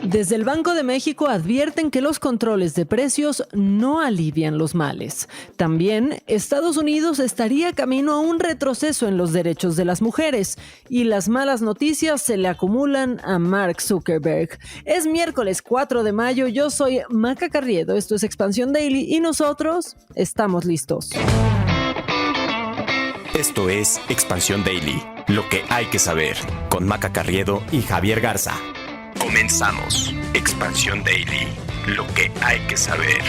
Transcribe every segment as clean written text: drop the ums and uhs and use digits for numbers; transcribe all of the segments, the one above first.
Desde el Banco de México advierten que los controles de precios no alivian los males. También, Estados Unidos estaría camino a un retroceso en los derechos de las mujeres. Y las malas noticias se le acumulan a Mark Zuckerberg. Es miércoles 4 de mayo, yo soy Maca Carriedo, esto es Expansión Daily y nosotros estamos listos. Esto es Expansión Daily, lo que hay que saber, con Maca Carriedo y Javier Garza. Comenzamos. Expansión Daily. Lo que hay que saber.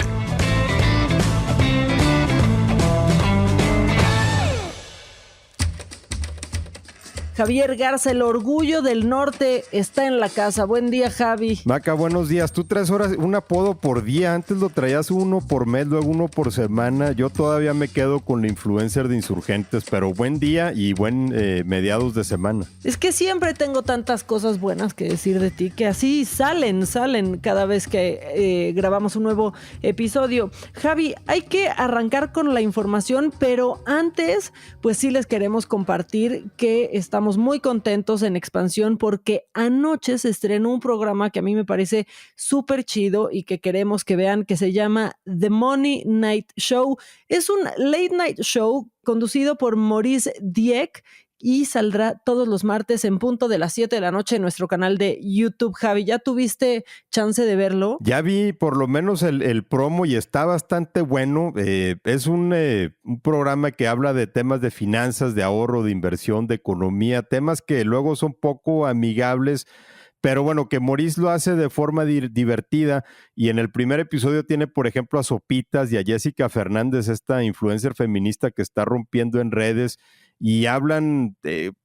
Javier Garza, el orgullo del norte, está en la casa. Buen día, Javi. Maca, buenos días. Tú traes ahora un apodo por día. Antes lo traías uno por mes, luego uno por semana. Yo todavía me quedo con la influencer de Insurgentes, pero buen día y buen mediados de semana. Es que siempre tengo tantas cosas buenas que decir de ti, que así salen cada vez que grabamos un nuevo episodio. Javi, hay que arrancar con la información, pero antes, pues sí les queremos compartir que estamos muy contentos en Expansión porque anoche se estrenó un programa que a mí me parece súper chido y que queremos que vean, que se llama The Money Night Show. Es un late night show conducido por Maurice Dieck y saldrá todos los martes en punto de las 7 de la noche en nuestro canal de YouTube. Javi, ¿ya tuviste chance de verlo? Ya vi por lo menos el promo y está bastante bueno. Es un programa que habla de temas de finanzas, de ahorro, de inversión, de economía, temas que luego son poco amigables, pero bueno, que Maurice lo hace de forma divertida, y en el primer episodio tiene, por ejemplo, a Sopitas y a Jessica Fernández, esta influencer feminista que está rompiendo en redes, y hablan,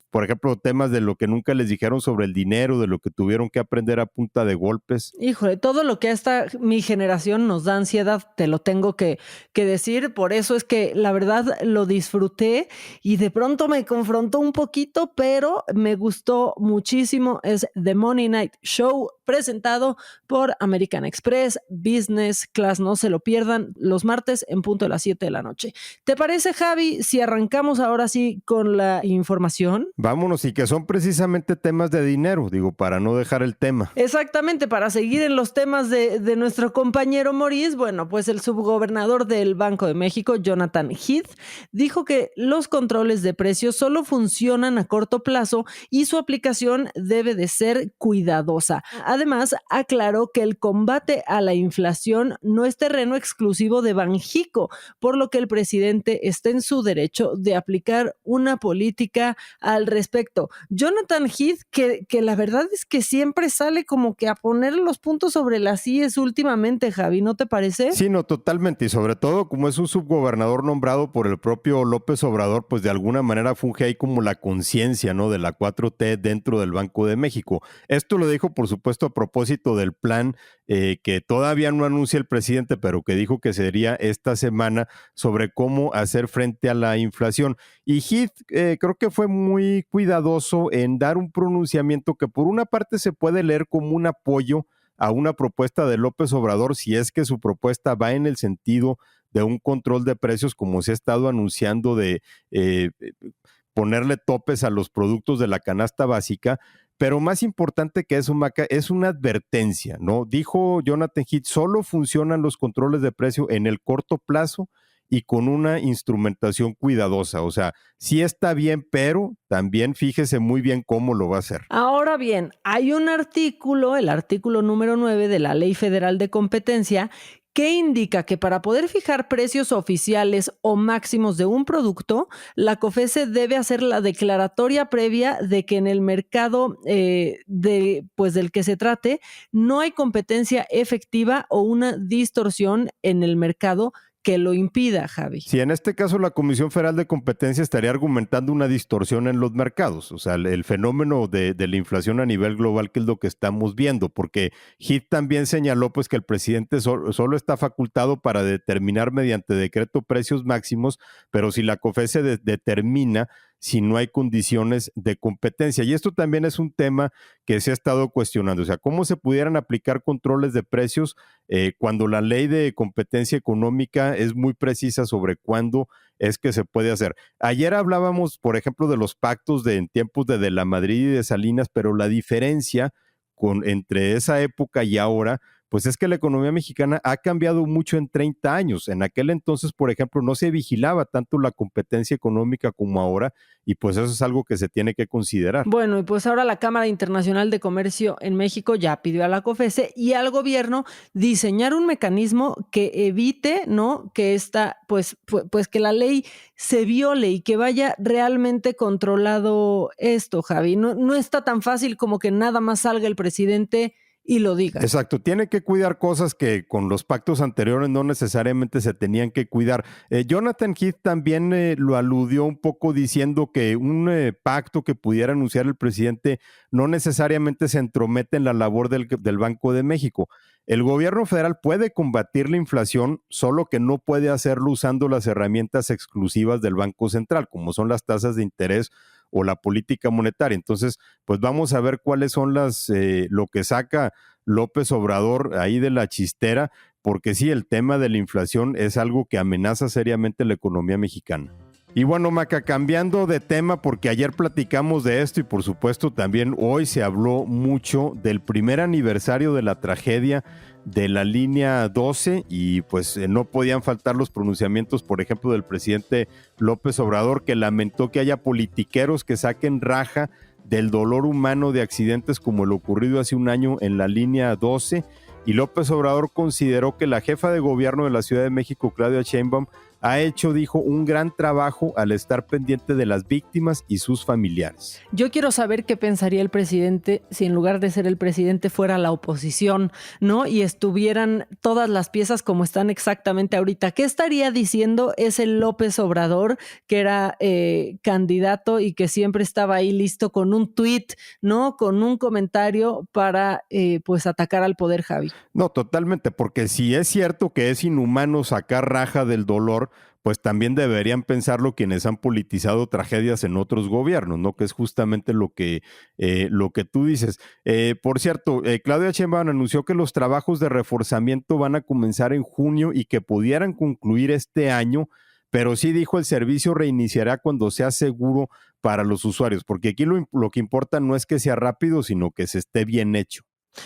por ejemplo, temas de lo que nunca les dijeron sobre el dinero, de lo que tuvieron que aprender a punta de golpes. Híjole, todo lo que mi generación nos da ansiedad, te lo tengo que decir. Por eso es que la verdad lo disfruté y de pronto me confrontó un poquito, pero me gustó muchísimo. Es The Money Night Show, presentado por American Express, Business Class. No se lo pierdan, los martes en punto de las 7 de la noche. ¿Te parece, Javi, si arrancamos ahora sí con la información? Vámonos, y que son precisamente temas de dinero, digo, para no dejar el tema. Exactamente, para seguir en los temas de nuestro compañero Maurice. Bueno, pues el subgobernador del Banco de México, Jonathan Heath, dijo que los controles de precios solo funcionan a corto plazo y su aplicación debe de ser cuidadosa. Además, aclaró que el combate a la inflación no es terreno exclusivo de Banjico, por lo que el presidente está en su derecho de aplicar una política al respecto. Jonathan Heath, que la verdad es que siempre sale como que a poner los puntos sobre las íes últimamente, Javi, ¿no te parece? Sí, no, totalmente, y sobre todo como es un subgobernador nombrado por el propio López Obrador, pues de alguna manera funge ahí como la conciencia, ¿no?, de la 4T dentro del Banco de México. Esto lo dijo, por supuesto, a propósito del plan que todavía no anuncia el presidente, pero que dijo que sería esta semana, sobre cómo hacer frente a la inflación. Y Heath creo que fue muy cuidadoso en dar un pronunciamiento que por una parte se puede leer como un apoyo a una propuesta de López Obrador, si es que su propuesta va en el sentido de un control de precios, como se ha estado anunciando, de ponerle topes a los productos de la canasta básica. Pero más importante que eso, Maca, es una advertencia, ¿no? Dijo Jonathan Heath, solo funcionan los controles de precio en el corto plazo y con una instrumentación cuidadosa. O sea, sí está bien, pero también fíjese muy bien cómo lo va a hacer. Ahora bien, hay un artículo, el artículo número 9 de la Ley Federal de Competencia, que indica que para poder fijar precios oficiales o máximos de un producto, la COFECE debe hacer la declaratoria previa de que en el mercado del que se trate no hay competencia efectiva o una distorsión en el mercado que lo impida, Javi. Sí, en este caso la Comisión Federal de Competencia estaría argumentando una distorsión en los mercados, o sea, el fenómeno de la inflación a nivel global, que es lo que estamos viendo, porque Heath también señaló pues que el presidente solo está facultado para determinar mediante decreto precios máximos, pero si la COFECE determina, si no hay condiciones de competencia. Y esto también es un tema que se ha estado cuestionando, o sea, cómo se pudieran aplicar controles de precios cuando la ley de competencia económica es muy precisa sobre cuándo es que se puede hacer. Ayer hablábamos, por ejemplo, de los pactos en tiempos de la Madrid y de Salinas, pero la diferencia entre esa época y ahora, pues es que la economía mexicana ha cambiado mucho en 30 años. En aquel entonces, por ejemplo, no se vigilaba tanto la competencia económica como ahora, y pues eso es algo que se tiene que considerar. Bueno, y pues ahora la Cámara Internacional de Comercio en México ya pidió a la COFECE y al gobierno diseñar un mecanismo que evite, ¿no?, que pues que la ley se viole y que vaya realmente controlado esto, Javi. No está tan fácil como que nada más salga el presidente y lo diga. Exacto, tiene que cuidar cosas que con los pactos anteriores no necesariamente se tenían que cuidar. Jonathan Heath también lo aludió un poco diciendo que un pacto que pudiera anunciar el presidente no necesariamente se entromete en la labor del Banco de México. El gobierno federal puede combatir la inflación, solo que no puede hacerlo usando las herramientas exclusivas del Banco Central, como son las tasas de interés o la política monetaria. Entonces, pues vamos a ver cuáles son lo que saca López Obrador ahí de la chistera, porque sí, el tema de la inflación es algo que amenaza seriamente la economía mexicana. Y bueno, Maca, cambiando de tema, porque ayer platicamos de esto y por supuesto también hoy se habló mucho del primer aniversario de la tragedia de la línea 12 y pues no podían faltar los pronunciamientos, por ejemplo, del presidente López Obrador, que lamentó que haya politiqueros que saquen raja del dolor humano de accidentes como el ocurrido hace un año en la línea 12. Y López Obrador consideró que la jefa de gobierno de la Ciudad de México, Claudia Sheinbaum, ha hecho, dijo, un gran trabajo al estar pendiente de las víctimas y sus familiares. Yo quiero saber qué pensaría el presidente si en lugar de ser el presidente fuera la oposición, ¿no? Y estuvieran todas las piezas como están exactamente ahorita. ¿Qué estaría diciendo ese López Obrador que era candidato y que siempre estaba ahí listo con un tuit, ¿no? Con un comentario para pues atacar al poder, Javi. No, totalmente, porque si es cierto que es inhumano sacar raja del dolor, pues también deberían pensarlo quienes han politizado tragedias en otros gobiernos, ¿no? Que es justamente lo que tú dices. Por cierto, Claudia Sheinbaum anunció que los trabajos de reforzamiento van a comenzar en junio y que pudieran concluir este año, pero sí dijo el servicio reiniciará cuando sea seguro para los usuarios, porque aquí lo que importa no es que sea rápido, sino que se esté bien hecho.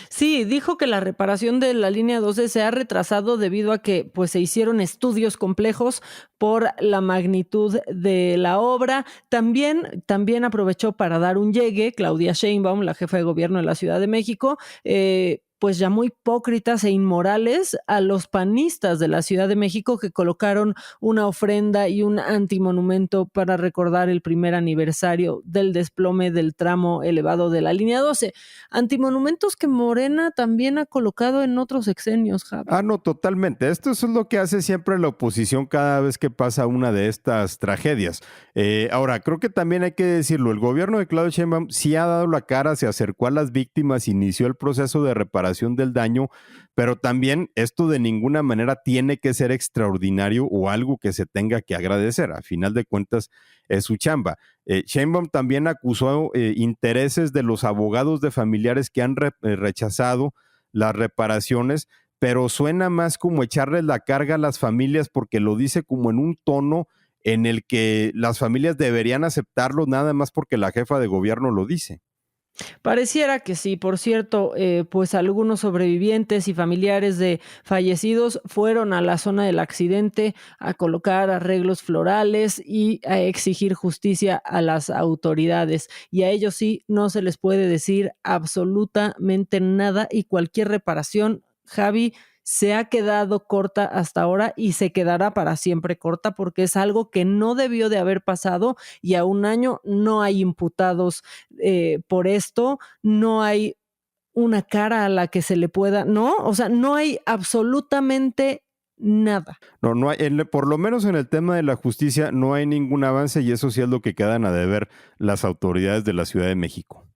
Sí, dijo que la reparación de la línea 12 se ha retrasado debido a que pues, se hicieron estudios complejos por la magnitud de la obra. También aprovechó para dar un llegue, Claudia Sheinbaum, la jefa de gobierno de la Ciudad de México, pues llamó hipócritas e inmorales a los panistas de la Ciudad de México que colocaron una ofrenda y un antimonumento para recordar el primer aniversario del desplome del tramo elevado de la línea 12. Antimonumentos que Morena también ha colocado en otros sexenios, Javi. No, totalmente. Esto es lo que hace siempre la oposición cada vez que pasa una de estas tragedias. Ahora, creo que también hay que decirlo, el gobierno de Claudia Sheinbaum sí ha dado la cara, se acercó a las víctimas, inició el proceso de reparación del daño, pero también esto de ninguna manera tiene que ser extraordinario o algo que se tenga que agradecer. A final de cuentas, es su chamba. Sheinbaum también acusó intereses de los abogados de familiares que han rechazado las reparaciones, pero suena más como echarles la carga a las familias porque lo dice como en un tono en el que las familias deberían aceptarlo nada más porque la jefa de gobierno lo dice. Pareciera que sí. Por cierto, pues algunos sobrevivientes y familiares de fallecidos fueron a la zona del accidente a colocar arreglos florales y a exigir justicia a las autoridades. Y a ellos sí no se les puede decir absolutamente nada y cualquier reparación, Javi, se ha quedado corta hasta ahora y se quedará para siempre corta porque es algo que no debió de haber pasado y a un año no hay imputados por esto, no hay una cara a la que se le pueda, ¿no? O sea, no hay absolutamente nada. No hay, por lo menos en el tema de la justicia no hay ningún avance y eso sí es lo que quedan a deber las autoridades de la Ciudad de México.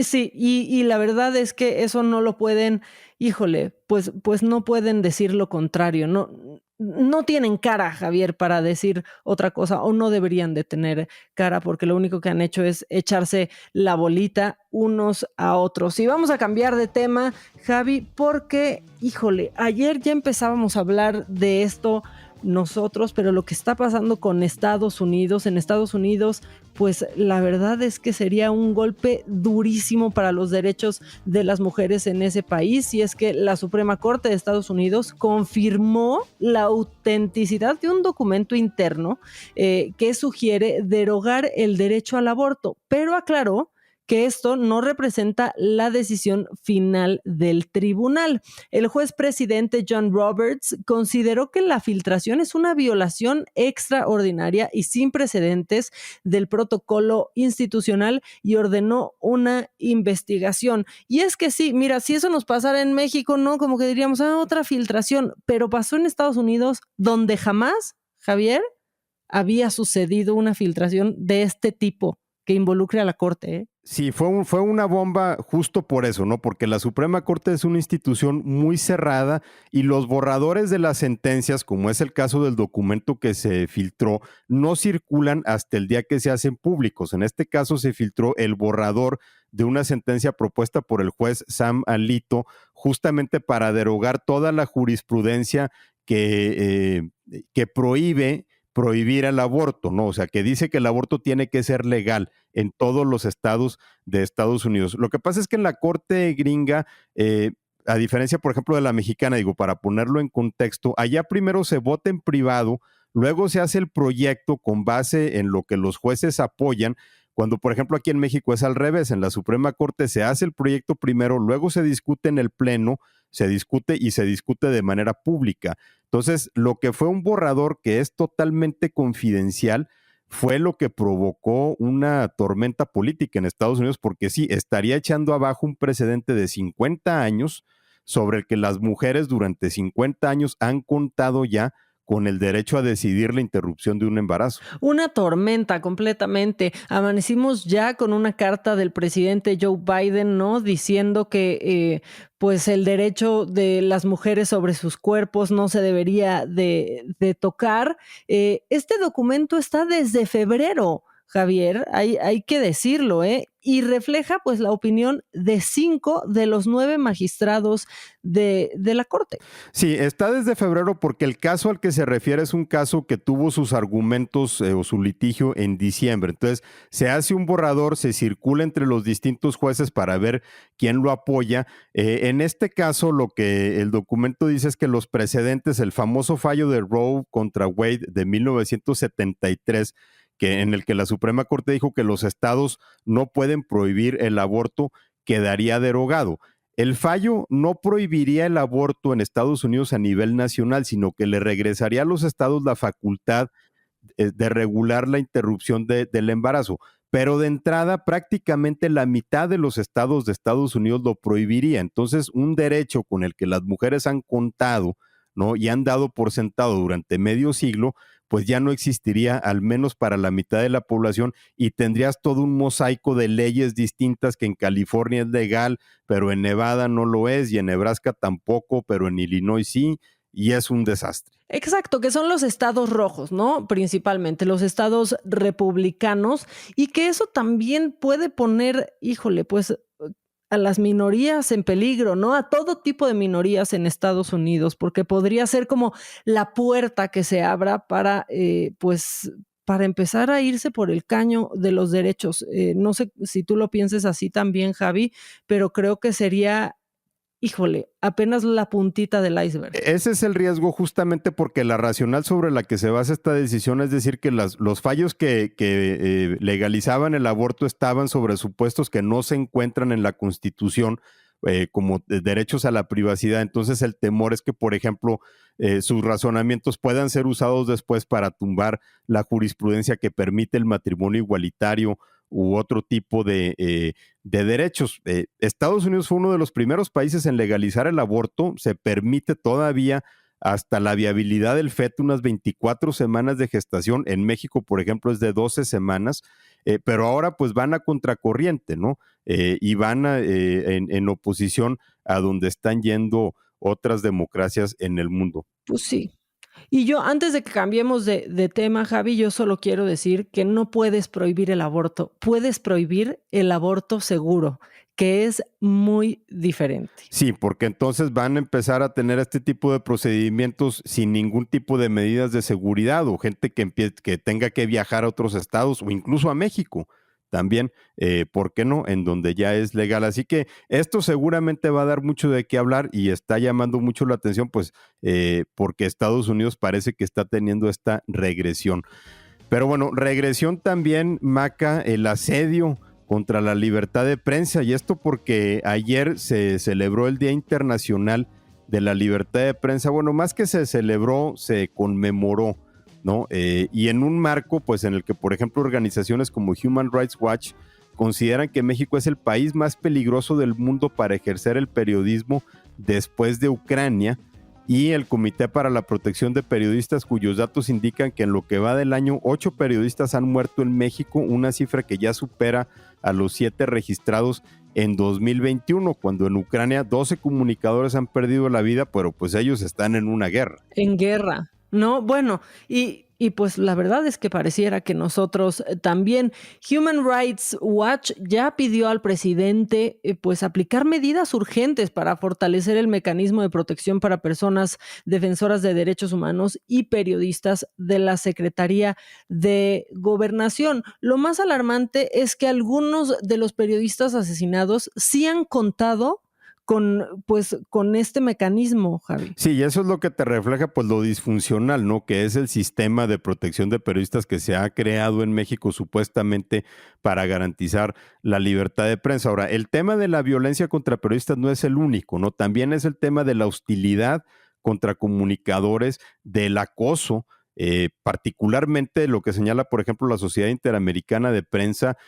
Sí, y la verdad es que eso no lo pueden, híjole, pues no pueden decir lo contrario, no tienen cara, Javier, para decir otra cosa, o no deberían de tener cara, porque lo único que han hecho es echarse la bolita unos a otros. Y vamos a cambiar de tema, Javi, porque, híjole, ayer ya empezábamos a hablar de esto nosotros, pero lo que está pasando con Estados Unidos, en Estados Unidos, pues la verdad es que sería un golpe durísimo para los derechos de las mujeres en ese país, y es que la Suprema Corte de Estados Unidos confirmó la autenticidad de un documento interno que sugiere derogar el derecho al aborto, pero aclaró que esto no representa la decisión final del tribunal. El juez presidente John Roberts consideró que la filtración es una violación extraordinaria y sin precedentes del protocolo institucional y ordenó una investigación. Y es que sí, mira, si eso nos pasara en México, ¿no? Como que diríamos, otra filtración, pero pasó en Estados Unidos, donde jamás, Javier, había sucedido una filtración de este tipo que involucre a la Corte, ¿eh? Sí, fue una bomba justo por eso, ¿no? Porque la Suprema Corte es una institución muy cerrada y los borradores de las sentencias, como es el caso del documento que se filtró, no circulan hasta el día que se hacen públicos. En este caso se filtró el borrador de una sentencia propuesta por el juez Sam Alito, justamente para derogar toda la jurisprudencia que prohibir el aborto, ¿no? O sea, que dice que el aborto tiene que ser legal en todos los estados de Estados Unidos. Lo que pasa es que en la corte gringa, a diferencia, por ejemplo, de la mexicana, digo, para ponerlo en contexto, allá primero se vota en privado, luego se hace el proyecto con base en lo que los jueces apoyan, cuando, por ejemplo, aquí en México es al revés, en la Suprema Corte se hace el proyecto primero, luego se discute en el Pleno, se discute de manera pública. Entonces, lo que fue un borrador que es totalmente confidencial fue lo que provocó una tormenta política en Estados Unidos, porque sí, estaría echando abajo un precedente de 50 años sobre el que las mujeres durante 50 años han contado ya con el derecho a decidir la interrupción de un embarazo. Una tormenta completamente. Amanecimos ya con una carta del presidente Joe Biden, ¿no? Diciendo que pues el derecho de las mujeres sobre sus cuerpos no se debería de tocar. Este documento está desde febrero, Javier, hay que decirlo, ¿eh? Y refleja pues la opinión de 5 de los 9 magistrados de la Corte. Sí, está desde febrero porque el caso al que se refiere es un caso que tuvo sus argumentos o su litigio en diciembre. Entonces, se hace un borrador, se circula entre los distintos jueces para ver quién lo apoya. En este caso, lo que el documento dice es que los precedentes, el famoso fallo de Roe contra Wade de 1973, en el que la Suprema Corte dijo que los estados no pueden prohibir el aborto, quedaría derogado. El fallo no prohibiría el aborto en Estados Unidos a nivel nacional, sino que le regresaría a los estados la facultad de regular la interrupción del embarazo. Pero de entrada, prácticamente la mitad de los estados de Estados Unidos lo prohibiría. Entonces, un derecho con el que las mujeres han contado, ¿no? Y han dado por sentado durante medio siglo, pues ya no existiría, al menos para la mitad de la población, y tendrías todo un mosaico de leyes distintas que en California es legal, pero en Nevada no lo es, y en Nebraska tampoco, pero en Illinois sí, y es un desastre. Exacto, que son los estados rojos, ¿no? Principalmente los estados republicanos, y que eso también puede poner, híjole, pues a las minorías en peligro, ¿no? A todo tipo de minorías en Estados Unidos, porque podría ser como la puerta que se abra para, pues, para empezar a irse por el caño de los derechos. No sé si tú lo pienses así también, Javi, pero creo que sería, híjole, apenas la puntita del iceberg. Ese es el riesgo justamente porque la racional sobre la que se basa esta decisión es decir que los fallos que legalizaban el aborto estaban sobre supuestos que no se encuentran en la Constitución, como derechos a la privacidad. Entonces el temor es que, por ejemplo, sus razonamientos puedan ser usados después para tumbar la jurisprudencia que permite el matrimonio igualitario u otro tipo de derechos. Estados Unidos fue uno de los primeros países en legalizar el aborto. Se permite todavía hasta la viabilidad del feto, unas 24 semanas de gestación. En México, por ejemplo, es de 12 semanas, pero ahora pues van a contracorriente, ¿no? Y van en oposición a donde están yendo otras democracias en el mundo. Pues sí. Y yo, antes de que cambiemos de tema, Javi, yo solo quiero decir que no puedes prohibir el aborto, puedes prohibir el aborto seguro, que es muy diferente. Sí, porque entonces van a empezar a tener este tipo de procedimientos sin ningún tipo de medidas de seguridad, o gente que tenga que viajar a otros estados o incluso a México también, ¿por qué no? En donde ya es legal. Así que esto seguramente va a dar mucho de qué hablar y está llamando mucho la atención, pues, porque Estados Unidos parece que está teniendo esta regresión. Pero bueno, regresión también, Maca, el asedio contra la libertad de prensa, y esto porque ayer se celebró el Día Internacional de la Libertad de Prensa. Bueno, más que se celebró, se conmemoró, ¿no? Y en un marco, pues, en el que, por ejemplo, organizaciones como Human Rights Watch consideran que México es el país más peligroso del mundo para ejercer el periodismo después de Ucrania, y el Comité para la Protección de Periodistas, cuyos datos indican que en lo que va del año 8 periodistas han muerto en México, una cifra que ya supera a los 7 registrados en 2021, cuando en Ucrania 12 comunicadores han perdido la vida, pero pues ellos están en una guerra. En guerra, ¿no? Bueno, y pues la verdad es que pareciera que nosotros también. Human Rights Watch ya pidió al presidente pues aplicar medidas urgentes para fortalecer el mecanismo de protección para personas defensoras de derechos humanos y periodistas de la Secretaría de Gobernación. Lo más alarmante es que algunos de los periodistas asesinados sí han contado con este mecanismo, Javi. Sí, y eso es lo que te refleja, pues, lo disfuncional, ¿no? Que es el sistema de protección de periodistas que se ha creado en México supuestamente para garantizar la libertad de prensa. Ahora, el tema de la violencia contra periodistas no es el único, ¿no? También es el tema de la hostilidad contra comunicadores, del acoso, particularmente lo que señala, por ejemplo, la Sociedad Interamericana de Prensa,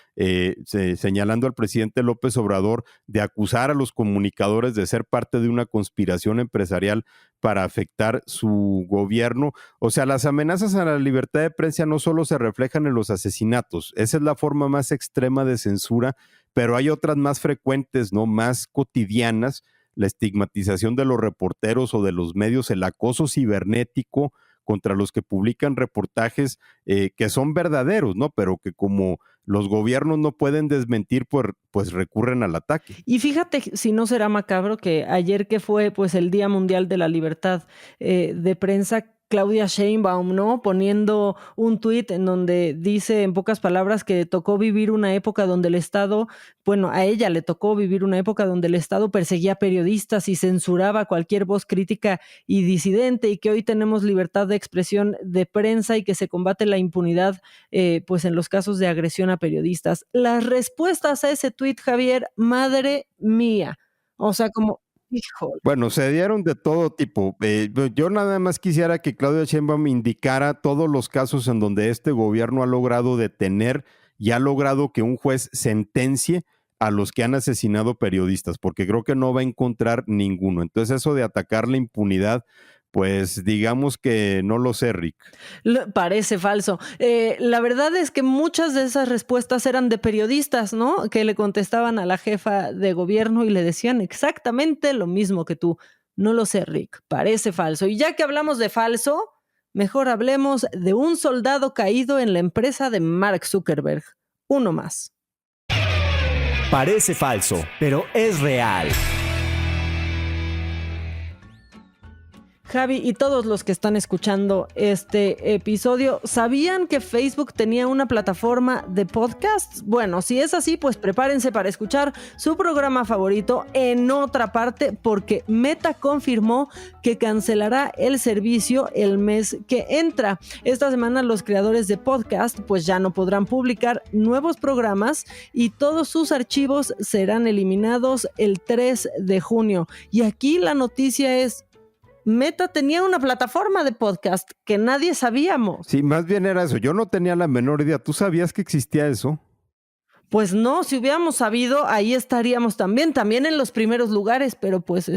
señalando al presidente López Obrador de acusar a los comunicadores de ser parte de una conspiración empresarial para afectar su gobierno. O sea, las amenazas a la libertad de prensa no solo se reflejan en los asesinatos, esa es la forma más extrema de censura, pero hay otras más frecuentes, ¿no? Más cotidianas: la estigmatización de los reporteros o de los medios, el acoso cibernético contra los que publican reportajes que son verdaderos, ¿no? Pero que, como los gobiernos no pueden desmentir, pues recurren al ataque. Y fíjate si no será macabro que ayer, que fue pues el Día Mundial de la Libertad de Prensa, Claudia Sheinbaum, ¿no? Poniendo un tuit en donde dice, en pocas palabras, que tocó vivir una época donde el Estado, bueno, a ella le tocó vivir una época donde el Estado perseguía periodistas y censuraba cualquier voz crítica y disidente, y que hoy tenemos libertad de expresión de prensa y que se combate la impunidad, pues en los casos de agresión a periodistas. Las respuestas a ese tuit, Javier, madre mía. O sea, como, híjole. Bueno, se dieron de todo tipo. Yo nada más quisiera que Claudia Sheinbaum indicara todos los casos en donde este gobierno ha logrado detener y ha logrado que un juez sentencie a los que han asesinado periodistas, porque creo que no va a encontrar ninguno. Entonces, eso de atacar la impunidad, pues digamos que no lo sé, Rick. Parece falso. La verdad es que muchas de esas respuestas eran de periodistas, ¿no? Que le contestaban a la jefa de gobierno y le decían exactamente lo mismo que tú. No lo sé, Rick, parece falso. Y ya que hablamos de falso, mejor hablemos de un soldado caído en la empresa de Mark Zuckerberg. Uno más. Parece falso, pero es real. Javi y todos los que están escuchando este episodio, ¿sabían que Facebook tenía una plataforma de podcasts? Bueno, si es así, pues prepárense para escuchar su programa favorito en otra parte, porque Meta confirmó que cancelará el servicio el mes que entra. Esta semana los creadores de podcast pues ya no podrán publicar nuevos programas y todos sus archivos serán eliminados el 3 de junio. Y aquí la noticia es: Meta tenía una plataforma de podcast que nadie sabíamos. Sí, más bien era eso. Yo no tenía la menor idea. ¿Tú sabías que existía eso? Pues no, si hubiéramos sabido, ahí estaríamos también en los primeros lugares, pero pues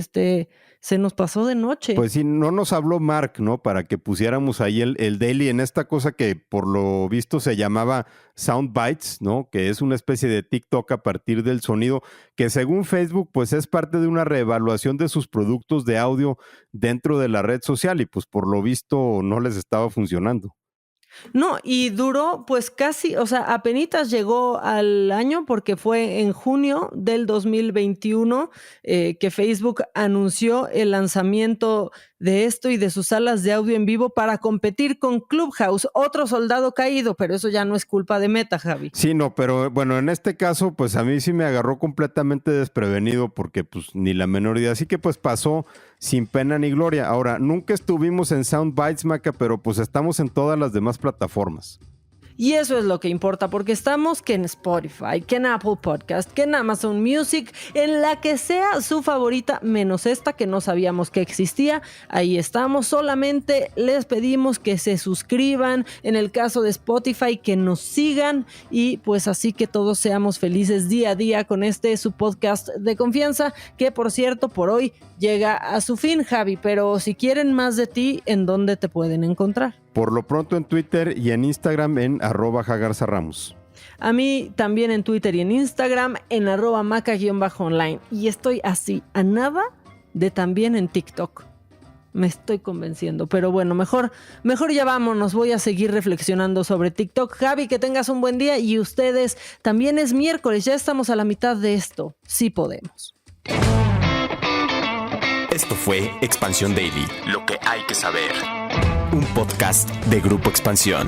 se nos pasó de noche. Pues sí, no nos habló Mark, ¿no? Para que pusiéramos ahí el daily en esta cosa que por lo visto se llamaba Soundbites, ¿no? Que es una especie de TikTok a partir del sonido, que según Facebook, pues es parte de una reevaluación de sus productos de audio dentro de la red social y pues por lo visto no les estaba funcionando. No, y duró pues casi, o sea, apenitas llegó al año porque fue en junio del 2021 que Facebook anunció el lanzamiento de esto y de sus salas de audio en vivo para competir con Clubhouse, otro soldado caído, pero eso ya no es culpa de Meta, Javi. Sí, no, pero bueno, en este caso, pues a mí sí me agarró completamente desprevenido porque pues ni la menor idea, así que pues pasó sin pena ni gloria. Ahora, nunca estuvimos en Soundbites, Maca, pero pues estamos en todas las demás plataformas. Y eso es lo que importa, porque estamos que en Spotify, que en Apple Podcast, que en Amazon Music, en la que sea su favorita, menos esta que no sabíamos que existía. Ahí estamos, solamente les pedimos que se suscriban, en el caso de Spotify, que nos sigan y pues así que todos seamos felices día a día con su podcast de confianza, que por cierto, por hoy llega a su fin, Javi, pero si quieren más de ti, ¿en dónde te pueden encontrar? Por lo pronto en Twitter y en Instagram en @JaGarzaRamos. A mí también en Twitter y en Instagram en @maca_online. Y estoy así, a nada de también en TikTok. Me estoy convenciendo, pero bueno, mejor ya vámonos. Voy a seguir reflexionando sobre TikTok. Javi, que tengas un buen día y ustedes también. Es miércoles, ya estamos a la mitad de esto. Sí podemos. Esto fue Expansión Daily, lo que hay que saber. Un podcast de Grupo Expansión.